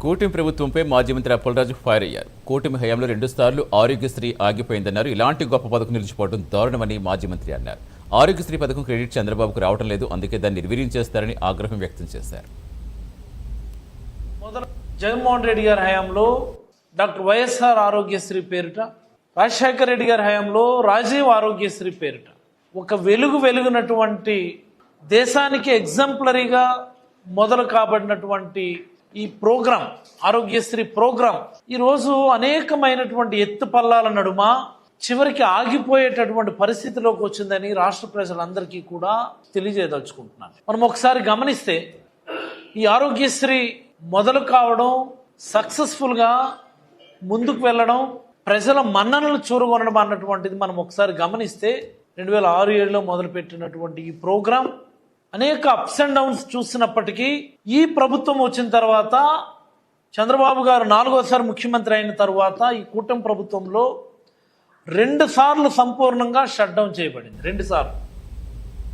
కూటమి ప్రభుత్వంపై మాజీ మంత్రి అప్పలరాజు ఫైర్ అయ్యారు. కూటమి హయాంలో 2 సార్లు ఆరోగ్యశ్రీ ఆగిపోయిందన్నారు. ఇలాంటి గొప్ప పథకం నిలిచిపోవడం దారుణమని మాజీ మంత్రి అన్నారు. ఆరోగ్యశ్రీ పథకం క్రెడిట్ చంద్రబాబుకు రావడం లేదు, అందుకే దాన్ని నిర్వీర్యం చేస్తారని ఆగ్రహం వ్యక్తం చేశారు. జగన్మోహన్ రెడ్డి గారి హయాంలో డాక్టర్ వైఎస్ఆర్ ఆరోగ్యశ్రీ పేరిట, రాజశేఖర రెడ్డి గారి హయాంలో రాజీవ్ ఆరోగ్యశ్రీ పేరిట ఒక వెలుగునటువంటి దేశానికి ఎగ్జాంపులరీగా మొదలు కాబడినటువంటి ఈ ప్రోగ్రాం, ఆరోగ్యశ్రీ ప్రోగ్రాం ఈరోజు అనేకమైనటువంటి ఎత్తుపల్లాల నడుమ చివరికి ఆగిపోయేటటువంటి పరిస్థితిలోకి వచ్చిందని రాష్ట్ర ప్రజలందరికీ కూడా తెలియజేయదలుచుకుంటున్నాను. మనం ఒకసారి గమనిస్తే ఈ ఆరోగ్యశ్రీ మొదలు కావడం, సక్సెస్ఫుల్గా ముందుకు వెళ్ళడం, ప్రజల మన్ననలు చూరగొనడం అన్నటువంటిది మనం ఒకసారి గమనిస్తే 2006-7లో మొదలుపెట్టినటువంటి ఈ ప్రోగ్రాం అనేక అప్స్ అండ్ డౌన్స్ చూసినప్పటికీ ఈ ప్రభుత్వం వచ్చిన తర్వాత, చంద్రబాబు గారు 4వసారి ముఖ్యమంత్రి అయిన తర్వాత ఈ కూటమి ప్రభుత్వంలో 2 సార్లు సంపూర్ణంగా షట్ డౌన్ చేయబడింది. 2 సార్లు